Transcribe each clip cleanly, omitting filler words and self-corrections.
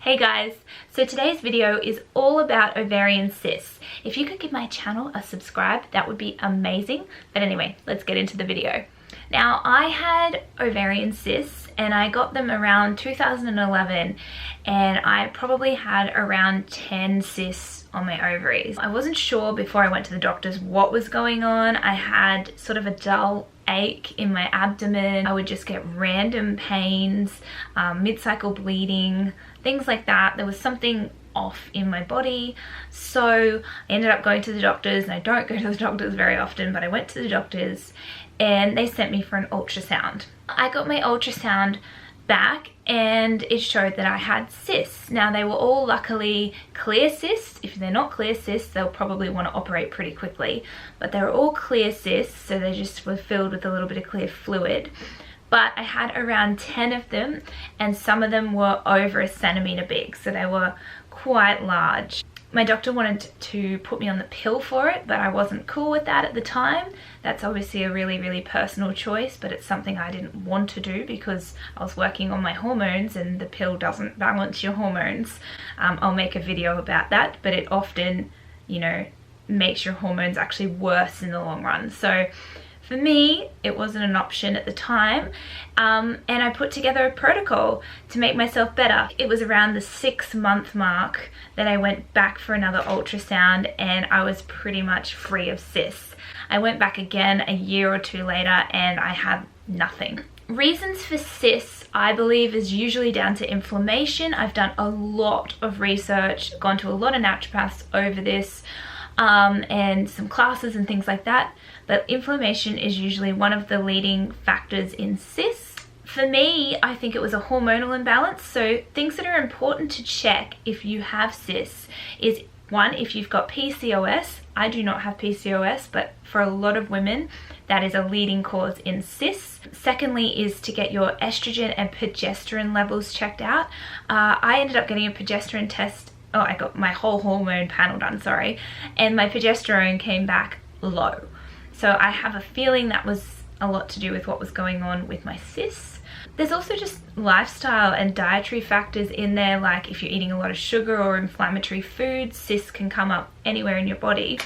Hey guys, so today's video is all about ovarian cysts. If you could give my channel a subscribe, that would be amazing. But anyway, let's get into the video. Now, I had ovarian cysts and I got them around 2011, and I probably had around 10 cysts on my ovaries. I wasn't sure before I went to the doctors what was going on. I had sort of a dull ache in my abdomen. I would just get random pains, mid-cycle bleeding, things like that. There was something off in my body, so I ended up going to the doctors. And I don't go to the doctors very often, but I went to the doctors and they sent me for an ultrasound. I got my ultrasound back and it showed that I had cysts. Now, they were all luckily clear cysts. If they're not clear cysts, they'll probably want to operate pretty quickly, but they were all clear cysts, so they just were filled with a little bit of clear fluid. But I had around 10 of them, and some of them were over a centimeter big, so they were quite large. My doctor wanted to put me on the pill for it, but I wasn't cool with that at the time. That's obviously a really personal choice, but it's something I didn't want to do because I was working on my hormones and the pill doesn't balance your hormones. I'll make a video about that, but it often, you know, makes your hormones actually worse in the long run. So for me, it wasn't an option at the time, and I put together a protocol to make myself better. It was around the 6-month mark that I went back for another ultrasound, and I was pretty much free of cysts. I went back again a year or two later and I had nothing. Reasons for cysts, I believe, is usually down to inflammation. I've done a lot of research, gone to a lot of naturopaths over this, and some classes and things like that, but inflammation is usually one of the leading factors in cysts. For me, I think it was a hormonal imbalance. So things that are important to check if you have cysts is, one, if you've got PCOS. I do not have PCOS, but for a lot of women that is a leading cause in cysts. Secondly is to get your estrogen and progesterone levels checked out. I ended up getting a progesterone test. Oh, I got my whole hormone panel done, sorry. And my progesterone came back low. So I have a feeling that was a lot to do with what was going on with my cysts. There's also just lifestyle and dietary factors in there, like if you're eating a lot of sugar or inflammatory foods, cysts can come up anywhere in your body.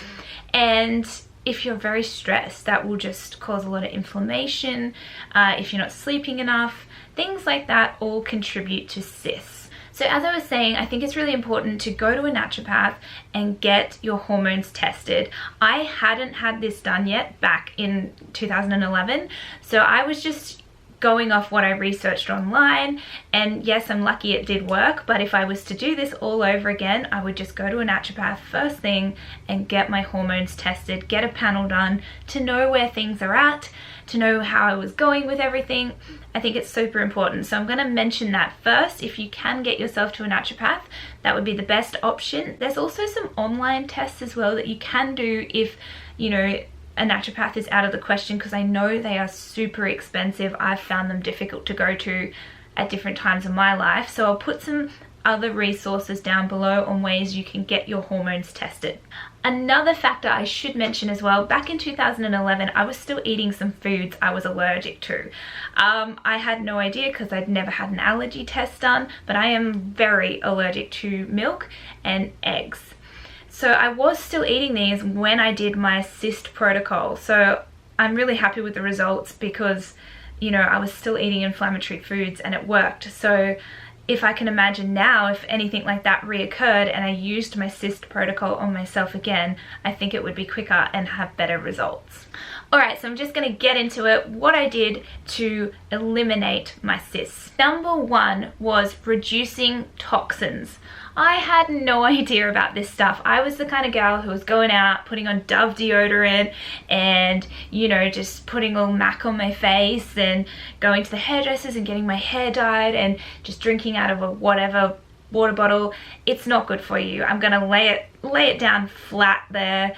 And if you're very stressed, that will just cause a lot of inflammation. If you're not sleeping enough, things like that all contribute to cysts. So as I was saying, I think it's really important to go to a naturopath and get your hormones tested. I hadn't had this done yet back in 2011, so I was just going off what I researched online, and yes, I'm lucky it did work, but if I was to do this all over again, I would just go to a naturopath first thing and get my hormones tested, get a panel done to know where things are at, to know how I was going with everything. I think it's super important. So I'm going to mention that first. If you can get yourself to a naturopath, that would be the best option. There's also some online tests as well that you can do if, you know, a naturopath is out of the question, because I know they are super expensive. I've found them difficult to go to at different times in my life. So I'll put some other resources down below on ways you can get your hormones tested. Another factor I should mention as well, back in 2011, I was still eating some foods I was allergic to. I had no idea because I'd never had an allergy test done, but I am very allergic to milk and eggs. So I was still eating these when I did my cyst protocol. So I'm really happy with the results because, you know, I was still eating inflammatory foods and it worked. So if I can imagine now, if anything like that reoccurred and I used my cyst protocol on myself again, I think it would be quicker and have better results. Alright, so I'm just going to get into it, what I did to eliminate my cysts. Number one was reducing toxins. I had no idea about this stuff. I was the kind of gal who was going out, putting on Dove deodorant and, you know, just putting all MAC on my face and going to the hairdressers and getting my hair dyed and just drinking out of a whatever water bottle. It's not good for you. I'm gonna lay it down flat there.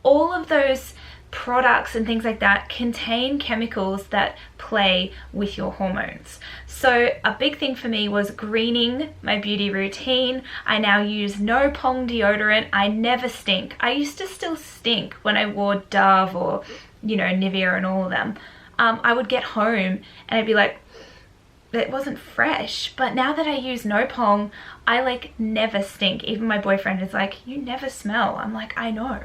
All of those products and things like that contain chemicals that play with your hormones. So a big thing for me was greening my beauty routine. I now use no pong deodorant. I never stink. I used to still stink when I wore Dove or, you know, Nivea and all of them. I would get home and I'd be like, it wasn't fresh. But now that I use No Pong, I like never stink. Even my boyfriend is like, you never smell. I'm like, I know.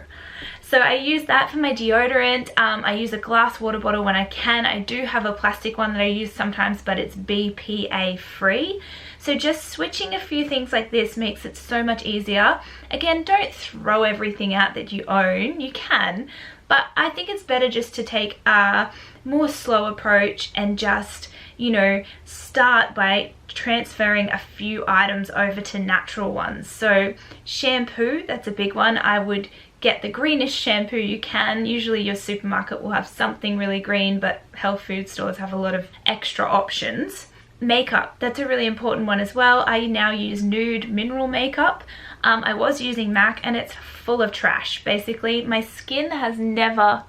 So I use that for my deodorant. I use a glass water bottle when I can. I do have a plastic one that I use sometimes, but it's BPA free. So just switching a few things like this makes it so much easier. Again, don't throw everything out that you own. You can, but I think it's better just to take a more slow approach and just, you know, start by transferring a few items over to natural ones. So shampoo, that's a big one. I would get the greenest shampoo you can. Usually your supermarket will have something really green, but health food stores have a lot of extra options. Makeup, that's a really important one as well. I now use nude mineral makeup. I was using MAC and it's full of trash. Basically, my skin has never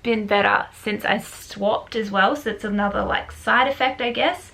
been better since I swapped as well, so it's another like side effect, I guess.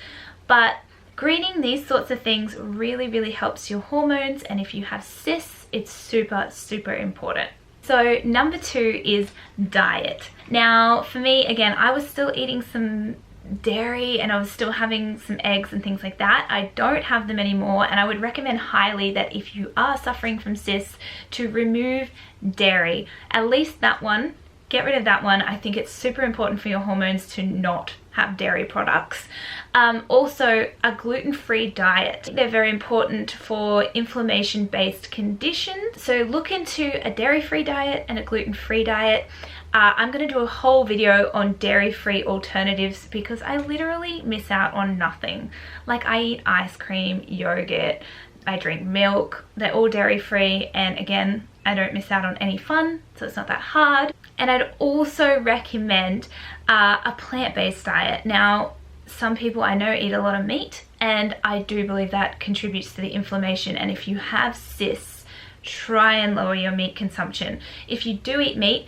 But greening these sorts of things really helps your hormones, and if you have cysts, it's super important. So number 2 is diet. Now for me, again, I was still eating some dairy and I was still having some eggs and things like that. I don't have them anymore, and I would recommend highly that if you are suffering from cysts, to remove dairy. At least that one, get rid of that one. I think it's super important for your hormones to not have dairy products. Also, a gluten-free diet. They're very important for inflammation-based conditions. So look into a dairy-free diet and a gluten-free diet. I'm going to do a whole video on dairy-free alternatives because I literally miss out on nothing. Like, I eat ice cream, yogurt, I drink milk. They're all dairy-free, and again, I don't miss out on any fun, so it's not that hard. And I'd also recommend a plant-based diet. Now, some people I know eat a lot of meat, and I do believe that contributes to the inflammation. And if you have cysts, try and lower your meat consumption. If you do eat meat,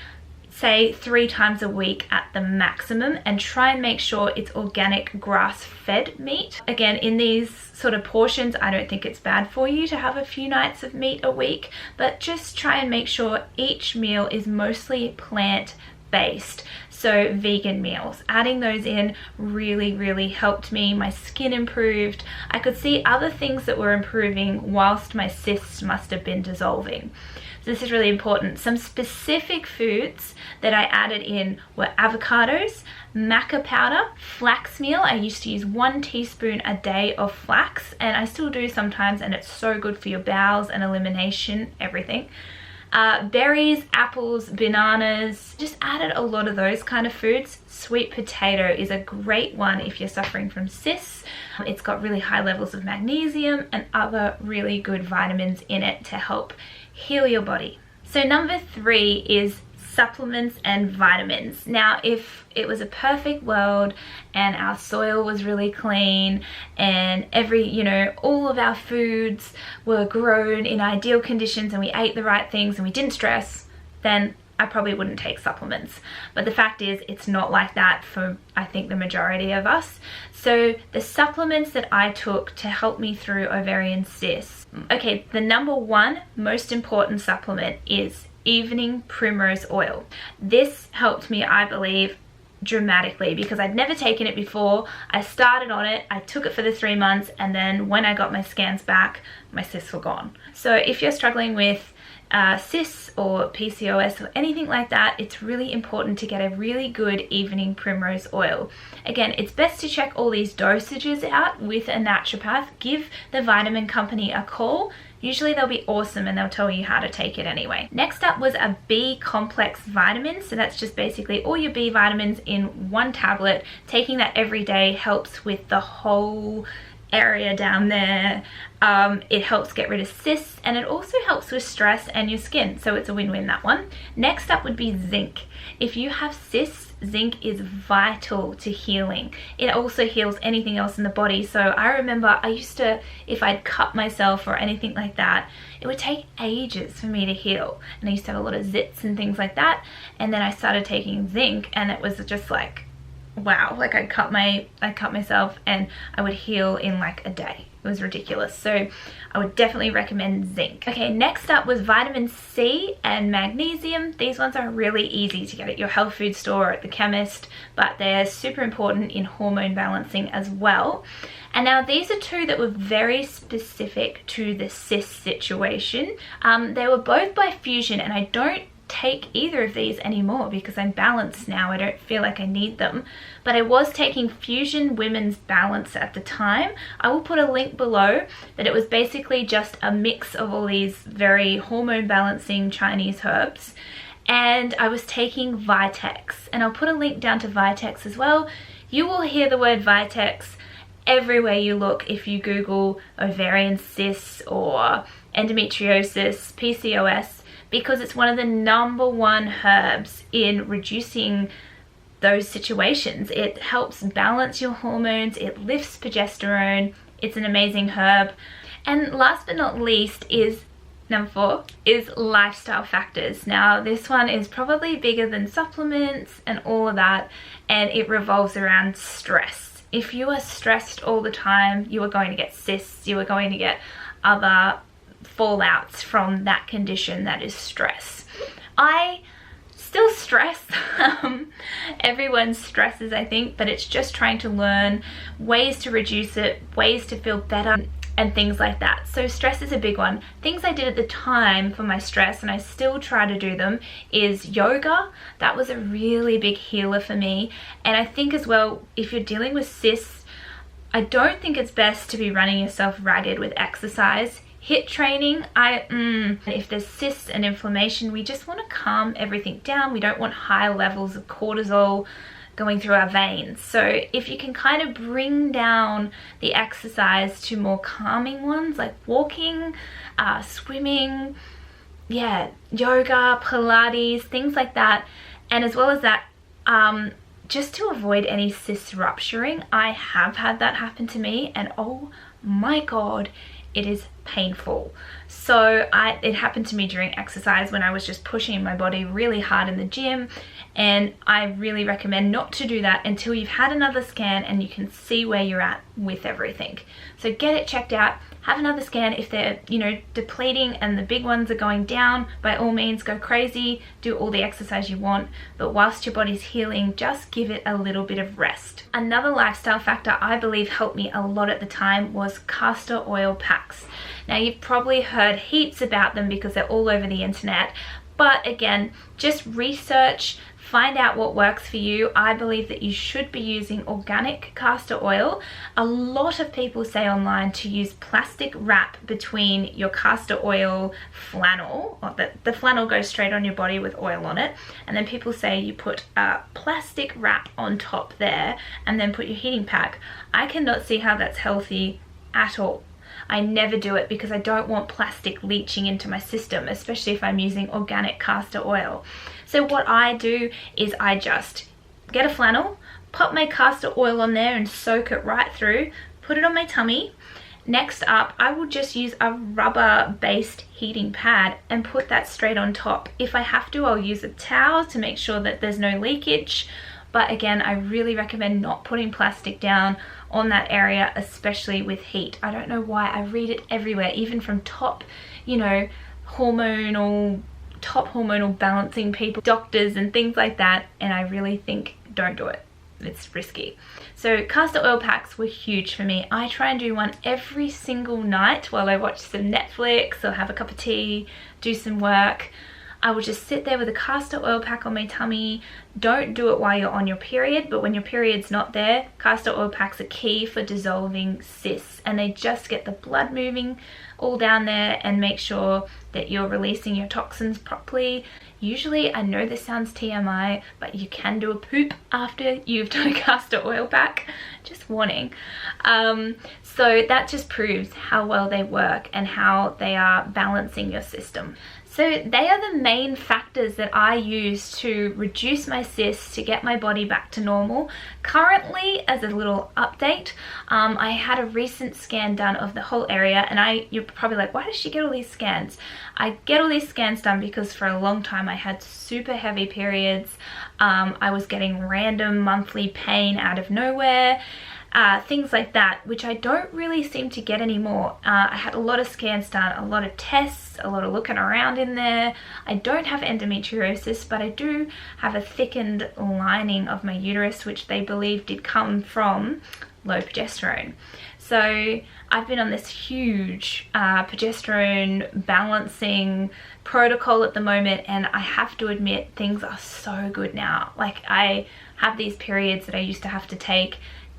say 3 times a week at the maximum, and try and make sure it's organic grass-fed meat. Again, in these sort of portions, I don't think it's bad for you to have a few nights of meat a week, but just try and make sure each meal is mostly plant-based. So vegan meals, adding those in really helped me. My skin improved. I could see other things that were improving whilst my cysts must have been dissolving. So this is really important. Some specific foods that I added in were avocados, maca powder, flax meal. I used to use 1 teaspoon a day of flax, and I still do sometimes, and it's so good for your bowels and elimination, everything. Berries, apples, bananas, just added a lot of those kind of foods. Sweet potato is a great one if you're suffering from cysts. It's got really high levels of magnesium and other really good vitamins in it to help heal your body. So number 3 is supplements and vitamins. Now, if it was a perfect world and our soil was really clean and all of our foods were grown in ideal conditions and we ate the right things and we didn't stress, then I probably wouldn't take supplements. But the fact is, it's not like that for, I think, the majority of us. So the supplements that I took to help me through ovarian cysts. Okay, the number 1 most important supplement is evening primrose oil. This helped me, I believe, dramatically because I'd never taken it before. I started on it, I took it for the 3 months, and then when I got my scans back, my cysts were gone. So if you're struggling with cysts or PCOS or anything like that, it's really important to get a really good evening primrose oil. Again, it's best to check all these dosages out with a naturopath. Give the vitamin company a call. Usually they'll be awesome and they'll tell you how to take it anyway. Next up was a B complex vitamin. So that's just basically all your B vitamins in 1 tablet. Taking that every day helps with the whole area down there. It helps get rid of cysts, and it also helps with stress and your skin, so it's a win-win, that one. Next up would be zinc. If you have cysts, zinc is vital to healing. It also heals anything else in the body. So I remember I used to, if I'd cut myself or anything like that, it would take ages for me to heal, and I used to have a lot of zits and things like that. And then I started taking zinc, and it was just like, wow, like I'd cut myself and I would heal in like a day. It was ridiculous. So I would definitely recommend zinc. Okay, next up was vitamin C and magnesium. These ones are really easy to get at your health food store or at the chemist, but they're super important in hormone balancing as well. And now these are two that were very specific to the cyst situation. They were both by Fusion, and I don't take either of these anymore because I'm balanced now. I don't feel like I need them, but I was taking Fusion Women's Balance at the time. I will put a link below, but it was basically just a mix of all these very hormone balancing Chinese herbs, and I was taking Vitex, and I'll put a link down to Vitex as well. You will hear the word Vitex everywhere you look if you Google ovarian cysts or endometriosis, PCOS, because it's one of the #1 herbs in reducing those situations. It helps balance your hormones, it lifts progesterone, it's an amazing herb. And last but not least is number 4 is lifestyle factors. Now this one is probably bigger than supplements and all of that, and it revolves around stress. If you are stressed all the time, you are going to get cysts, you are going to get other fallouts from that condition that is stress. I still stress. Everyone stresses, I think, but it's just trying to learn ways to reduce it, ways to feel better, and things like that. So stress is a big one. Things I did at the time for my stress, and I still try to do them, is yoga. That was a really big healer for me. And I think as well, if you're dealing with cysts, I don't think it's best to be running yourself ragged with exercise. HIIT training, if there's cysts and inflammation, we just want to calm everything down. We don't want high levels of cortisol going through our veins. So if you can kind of bring down the exercise to more calming ones, like walking, swimming, yoga, Pilates, things like that. And as well as that, just to avoid any cysts rupturing, I have had that happen to me, and oh my God, it is painful. So it happened to me during exercise when I was just pushing my body really hard in the gym, and I really recommend not to do that until you've had another scan and you can see where you're at with everything. So get it checked out, have another scan. If they're, depleting and the big ones are going down, by all means go crazy, do all the exercise you want, but whilst your body's healing, just give it a little bit of rest. Another lifestyle factor I believe helped me a lot at the time was castor oil packs. Now you've probably heard heaps about them because they're all over the internet, but again, just research, find out what works for you. I believe that you should be using organic castor oil. A lot of people say online to use plastic wrap between your castor oil flannel, or the flannel goes straight on your body with oil on it, and then people say you put a plastic wrap on top there and then put your heating pack. I cannot see how that's healthy at all. I never do it because I don't want plastic leaching into my system, especially if I'm using organic castor oil. So what I do is I just get a flannel, pop my castor oil on there and soak it right through, put it on my tummy. Next up, I will just use a rubber-based heating pad and put that straight on top. If I have to, I'll use a towel to make sure that there's no leakage. But again, I really recommend not putting plastic down on that area, especially with heat. I don't know why, I read it everywhere, even from top hormonal balancing people, doctors and things like that, and I really think don't do it. It's risky. So castor oil packs were huge for me. I try and do one every single night while I watch some Netflix or have a cup of tea, do some work. I will just sit there with a castor oil pack on my tummy. Don't do it while you're on your period, but when your period's not there, castor oil packs are key for dissolving cysts, and they just get the blood moving all down there and make sure that you're releasing your toxins properly. Usually, I know this sounds TMI, but you can do a poop after you've done a castor oil pack. Just warning. So that just proves how well they work and how they are balancing your system. So they are the main factors that I use to reduce my cysts, to get my body back to normal. Currently, as a little update, I had a recent scan done of the whole area, and you're probably like, why does she get all these scans? I get all these scans done because for a long time I had super heavy periods. I was getting random monthly pain out of nowhere. things like that, which I don't really seem to get anymore. I had a lot of scans done, a lot of tests, a lot of looking around in there. I don't have endometriosis, but I do have a thickened lining of my uterus, which they believe did come from low progesterone. So I've been on this huge progesterone balancing protocol at the moment, and I have to admit things are so good now. Like, I have these periods that I used to have to take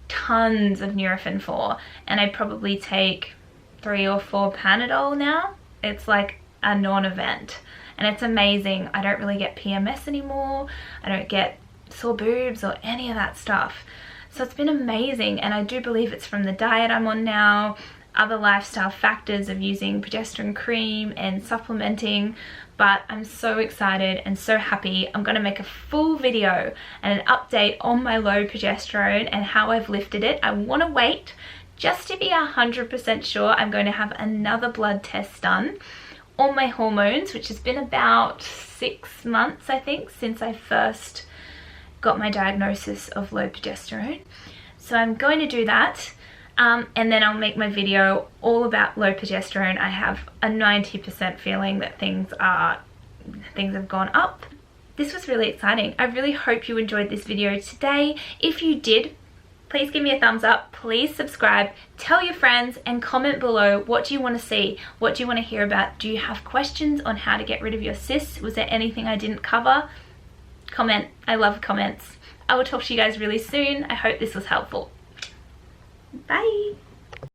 tons of Nurofen for, and I probably take 3 or 4 Panadol now. It's like a non-event, and it's amazing. I don't really get PMS anymore. I don't get sore boobs or any of that stuff. So it's been amazing, and I do believe it's from the diet I'm on now, other lifestyle factors of using progesterone cream and supplementing, but I'm so excited and so happy. I'm going to make a full video and an update on my low progesterone and how I've lifted it. I want to wait just to be 100% sure. I'm going to have another blood test done on my hormones, which has been about 6 months, I think, since I first got my diagnosis of low progesterone. So I'm going to do that, and then I'll make my video all about low progesterone. I have a 90% feeling that things have gone up. This was really exciting. I really hope you enjoyed this video today. If you did, please give me a thumbs up, please subscribe, tell your friends, and comment below, what do you want to see? What do you want to hear about? Do you have questions on how to get rid of your cysts? Was there anything I didn't cover? Comment. I love comments. I will talk to you guys really soon. I hope this was helpful. Bye.